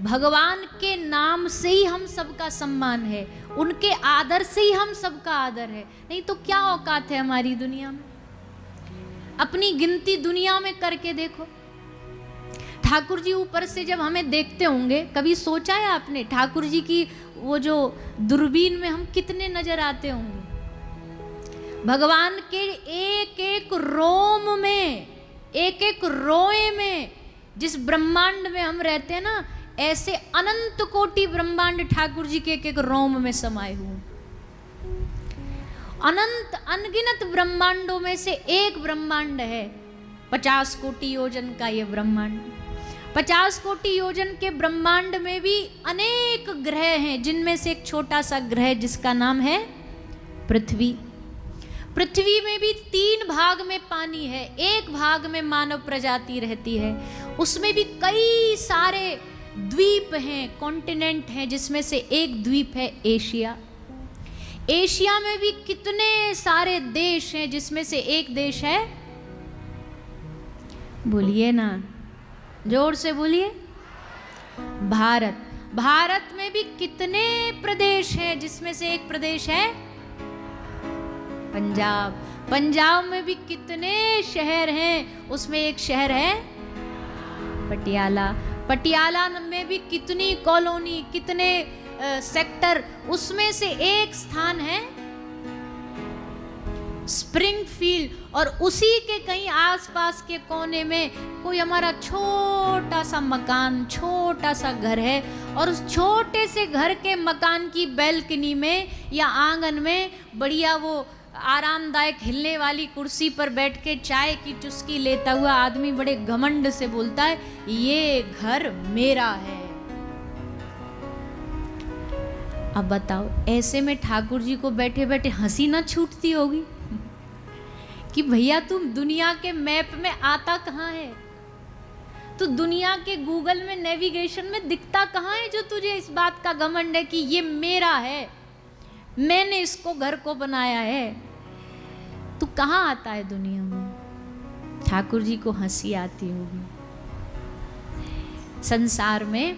भगवान के नाम से ही हम सबका सम्मान है, उनके आदर से ही हम सबका आदर है। नहीं तो क्या औकात है हमारी दुनिया में? अपनी गिनती दुनिया में करके देखो। ठाकुर जी ऊपर से जब हमें देखते होंगे, कभी सोचा है आपने ठाकुर जी की वो जो दूरबीन में हम कितने नजर आते होंगे? भगवान के एक एक रोम में, एक एक रोए में, जिस ब्रह्मांड में हम रहते हैं ना, ऐसे अनंत कोटि ब्रह्मांड ठाकुर जी के एक एक रोम में समाये हुए। अनंत अनगिनत ब्रह्मांडों में से एक ब्रह्मांड है 50 कोटि योजन का ये ब्रह्मांड। 50 कोटि योजन के ब्रह्मांड में भी अनेक ग्रह हैं, जिनमें से एक छोटा सा ग्रह जिसका नाम है पृथ्वी। पृथ्वी में भी 3 भाग में पानी है, एक भाग में मानव प्रजाति रहती है। उसमें भी कई सारे द्वीप हैं, कॉन्टिनेंट हैं, जिसमें से एक द्वीप है एशिया। एशिया में भी कितने सारे देश हैं, जिसमें से एक देश है, बोलिए ना, जोर से बोलिए, भारत। भारत में भी कितने प्रदेश हैं, जिसमें से एक प्रदेश है पंजाब। पंजाब में भी कितने शहर हैं, उसमें एक शहर है पटियाला। पटियाला में भी कितनी कॉलोनी, कितने सेक्टर, उसमें से एक स्थान है स्प्रिंगफील्ड। और उसी के कहीं आसपास के कोने में कोई हमारा छोटा सा मकान, छोटा सा घर है, और उस छोटे से घर के मकान की बैल्कनी में या आंगन में बढ़िया वो आरामदायक हिलने वाली कुर्सी पर बैठ के चाय की चुस्की लेता हुआ आदमी बड़े घमंड से बोलता है, ये घर मेरा है। अब बताओ, ऐसे में ठाकुर जी को बैठे बैठे हंसी ना छूटती होगी कि भैया तुम दुनिया के मैप में आता कहाँ है? तो दुनिया के गूगल में नेविगेशन में दिखता कहाँ है जो तुझे इस बात का घमंड है कि ये मेरा है, मैंने इसको घर को बनाया है? तू कहाँ आता है दुनिया में? ठाकुर जी को हंसी आती होगी। संसार में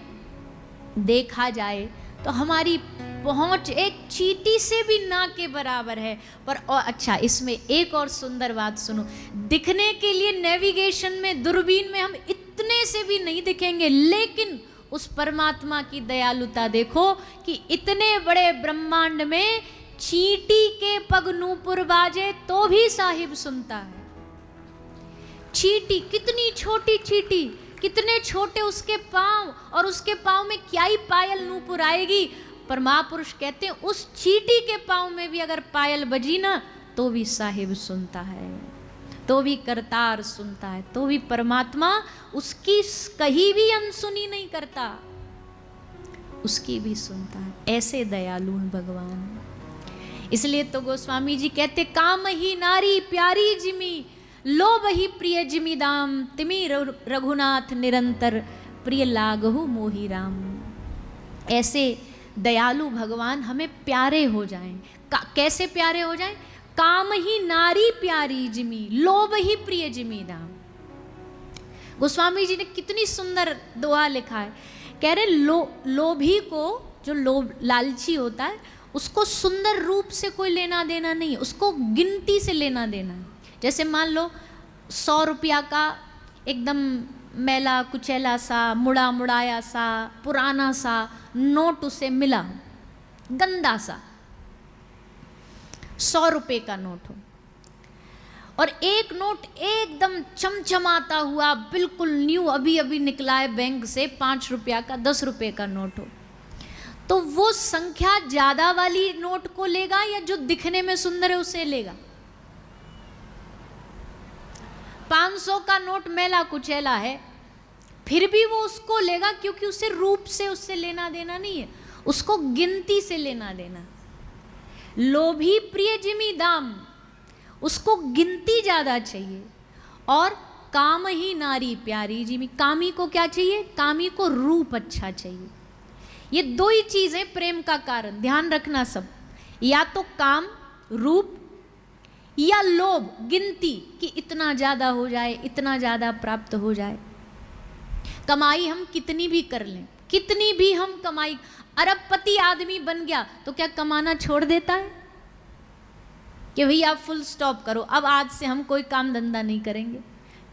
देखा जाए तो हमारी पहुंच एक चींटी से भी ना के बराबर है। पर अच्छा, इसमें एक और सुंदर बात सुनो। दिखने के लिए नेविगेशन में, दूरबीन में हम इतने से भी नहीं दिखेंगे, लेकिन उस परमात्मा की दयालुता देखो कि इतने बड़े ब्रह्मांड में चींटी के पग नूपुर बाजे तो भी साहिब सुनता है। चींटी, कितनी छोटी चींटी, कितने छोटे उसके पांव, और उसके पांव में क्या ही पायल नूपुर आएगी। पर महापुरुष कहते हैं उस चींटी के पांव में भी अगर पायल बजी ना, तो भी साहिब सुनता है, तो भी करतार सुनता है, तो भी परमात्मा उसकी कहीं भी अनसुनी नहीं करता, उसकी भी सुनता है। ऐसे दयालु है भगवान। इसलिए तो गोस्वामी जी कहते, काम ही नारी प्यारी जिमी, लोभ ही प्रिय जिमी दाम, तिमी रघुनाथ निरंतर, प्रिय लागहु मोहि राम। ऐसे दयालु भगवान हमें प्यारे हो जाएं। कैसे प्यारे हो जाएं? काम ही नारी प्यारी जिमी, लोभ ही प्रिय जिमी दाम। गोस्वामी जी ने कितनी सुंदर दोहा लिखा है। कह रहे लोभी को, जो लोभ लालची होता है, उसको सुंदर रूप से कोई लेना देना नहीं है, उसको गिनती से लेना देना है। जैसे मान लो 100 रुपया का एकदम मैला कुचैला सा, मुड़ा मुड़ाया सा, पुराना सा नोट उसे मिला, गंदा सा 100 रुपये का नोट हो, और एक नोट एकदम चमचमाता हुआ बिल्कुल न्यू, अभी अभी निकला है बैंक से, 5 रुपया का, 10 रुपये का नोट हो, तो वो संख्या ज्यादा वाली नोट को लेगा या जो दिखने में सुंदर है उसे लेगा? 500 का नोट मैला कुचैला है, फिर भी वो उसको लेगा, क्योंकि उसे रूप से उससे लेना देना नहीं है, उसको गिनती से लेना देना। लोभी प्रिय जिमी दाम, उसको गिनती ज्यादा चाहिए। और काम ही नारी प्यारी जिमी, कामी को क्या चाहिए? कामी को रूप अच्छा चाहिए। ये 2 ही चीजें प्रेम का कारण, ध्यान रखना सब, या तो काम रूप, या लोभ गिनती कि इतना ज्यादा हो जाए, इतना ज्यादा प्राप्त हो जाए। कमाई हम कितनी भी कर लें, कितनी भी हम कमाई, अरबपति आदमी बन गया तो क्या कमाना छोड़ देता है कि भैया फुल स्टॉप करो, अब आज से हम कोई काम धंधा नहीं करेंगे?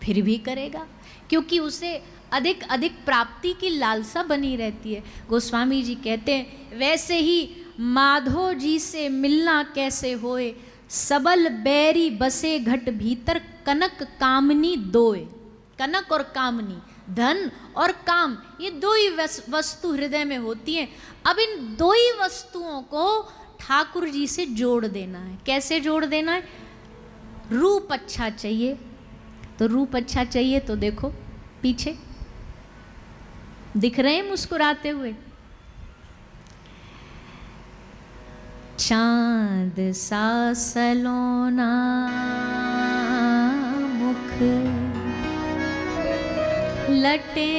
फिर भी करेगा, क्योंकि उसे अधिक अधिक प्राप्ति की लालसा बनी रहती है। गोस्वामी जी कहते हैं, वैसे ही माधो जी से मिलना कैसे होए, सबल बैरी बसे घट भीतर, कनक कामनी दोए। कनक और कामनी, धन और काम, ये दो ही वस्तु हृदय में होती हैं। अब इन दो ही वस्तुओं को ठाकुर जी से जोड़ देना है। कैसे जोड़ देना है? रूप अच्छा चाहिए, तो रूप अच्छा चाहिए तो देखो पीछे दिख रहे हैं मुस्कुराते हुए, चांद सा सलोना मुख, लटे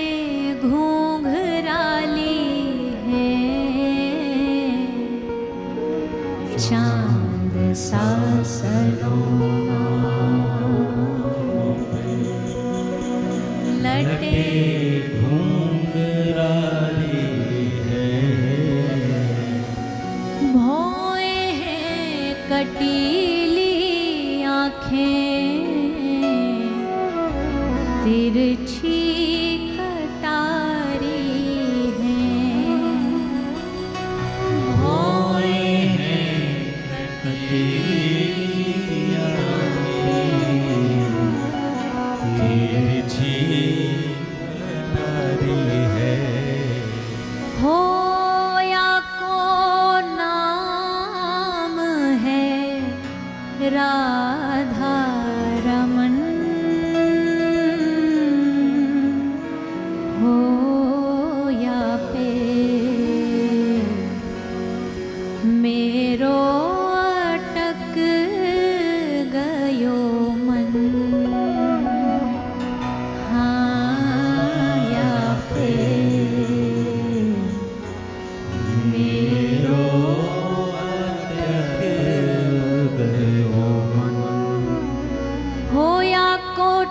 घूंघराली है, चांद सा सलोना लटे घूंघराली है, भौए हैं कटीली आँखें, तिरछी राधा रमन हो या पे मेरो अटक गयो मन, हाँ या पे मेरो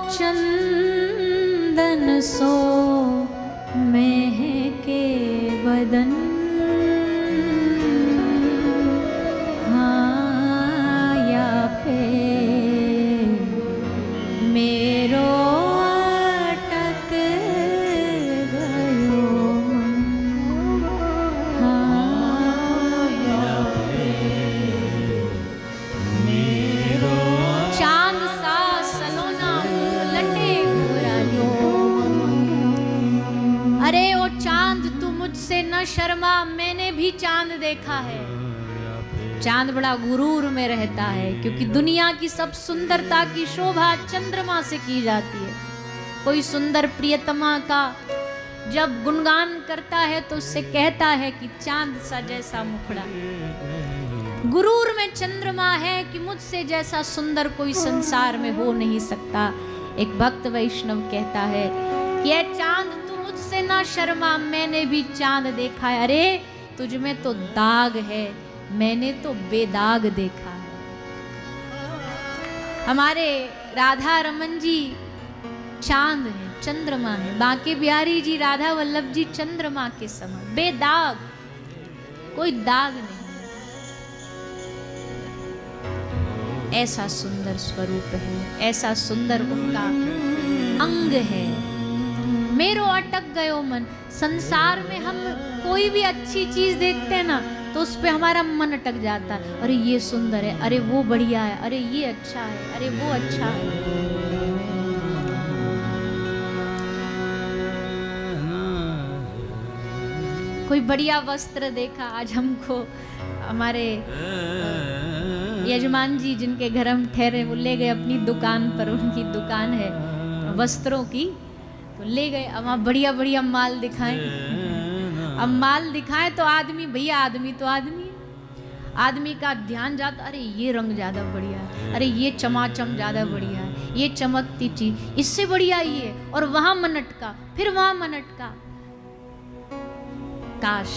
चंदन सो महके बदन, हाँ या पे मेरो अटक गयो मन, हाँ या पे मेरो चांद सा सलोना लटे घुराली। अरे ओ चांद तू मुझसे न शर्मा, मैंने भी चांद देखा है। चांद बड़ा गुरूर में रहता है, क्योंकि दुनिया की सब सुंदरता की शोभा चंद्रमा से की जाती है। कोई सुंदर प्रियतमा का जब गुणगान करता है तो उससे कहता है कि चांद सा जैसा मुखड़ा। गुरूर में चंद्रमा है कि मुझसे जैसा सुंदर कोई संसार में हो नहीं सकता। एक भक्त वैष्णव कहता है कि ये चांद तू मुझसे ना शर्मा, मैंने भी चांद देखा है। अरे तुझ में तो दाग है, मैंने तो बेदाग देखा है। हमारे राधा रमन जी चांद है, चंद्रमा है। बांके बिहारी जी, राधा वल्लभ जी चंद्रमा के समान, बेदाग, कोई दाग नहीं। ऐसा सुंदर स्वरूप है, ऐसा सुंदर उनका अंग है। मेरो अटक गयो मन। संसार में हम कोई भी अच्छी चीज देखते हैं ना, तो उस पे हमारा मन अटक जाता है। अरे ये सुंदर है, अरे वो बढ़िया है, अरे ये अच्छा है, अरे वो अच्छा है। कोई बढ़िया वस्त्र देखा, आज हमको हमारे यजमान जी जिनके घर हम ठहरे, वो ले गए अपनी दुकान पर, उनकी दुकान है वस्त्रों की, तो ले गए। अब वहाँ बढ़िया बढ़िया माल दिखाएं। अब माल दिखाएं तो आदमी, भैया आदमी तो आदमी, आदमी का ध्यान जाता, अरे ये रंग ज़्यादा बढ़िया है, अरे ये चमाचम ज़्यादा बढ़िया है, ये चमकती चीज इससे बढ़िया ये, और वहाँ मनट का, फिर वहाँ मनट का। काश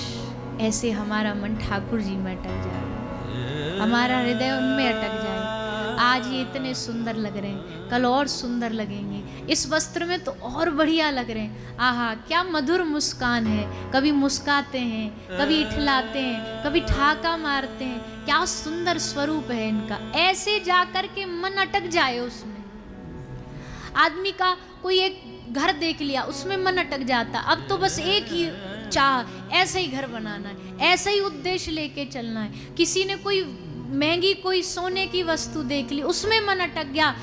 ऐसे हमारा मन ठाकुर जी में अटक जाए, हमारा हृदय उनमें अटक जाए। आज ये इतने सुंदर लग रहे हैं, कल और सुंदर लगेंगे, इस वस्त्र में तो और बढ़िया लग रहे हैं। आहा, क्या मधुर मुस्कान है। कभी मुस्काते हैं, कभी इठलाते हैं, कभी ठाका मारते हैं। क्या सुंदर स्वरूप है इनका। ऐसे जाकर के मन अटक जाए उसमें। आदमी का कोई एक घर देख लिया, उसमें मन अटक जाता। अब तो बस एक ही चाह, ऐसा ही घर बनाना है, ऐसा ही उद्देश्य लेके चलना है। किसी ने कोई महंगी कोई सोने की वस्तु देख ली, उसमें मन अटक गया।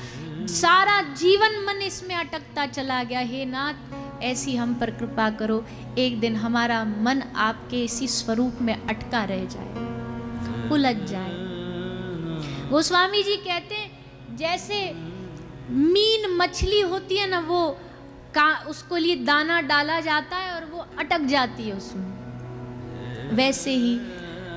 सारा जीवन मन इसमें अटकता चला गया। हे नाथ, ऐसी हम पर कृपा करो, एक दिन हमारा मन आपके इसी स्वरूप में अटका रह जाए, उलझ जाए। गोस्वामी जी कहते हैं जैसे मीन मछली होती है ना, वो उसको लिए दाना डाला जाता है और वो अटक जाती है उसमें, वैसे ही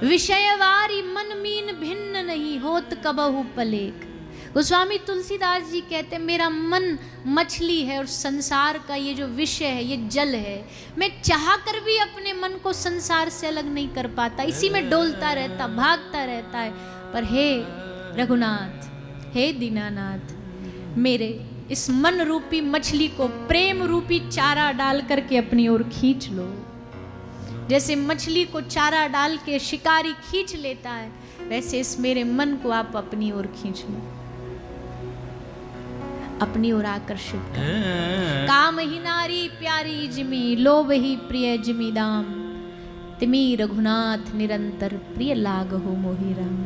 विषयवारी मन मीन भिन्न नहीं होत कबहु पलेख। गोस्वामी तुलसीदास जी कहते हैं मेरा मन मछली है और संसार का ये जो विषय है, ये जल है। मैं चाह कर भी अपने मन को संसार से अलग नहीं कर पाता, इसी में डोलता रहता, भागता रहता है। पर हे रघुनाथ, हे दीनानाथ, मेरे इस मन रूपी मछली को प्रेम रूपी चारा डाल करके अपनी ओर खींच लो। जैसे मछली को चारा डाल के शिकारी खींच लेता है, वैसे इस मेरे मन को आप अपनी ओर खींच लो, अपनी ओर आकर्षित करो। काम ही नारी प्यारी जिमी, लोभ ही प्रिय जिमी दाम, तिमी रघुनाथ निरंतर प्रिय लाग हो मोहि राम।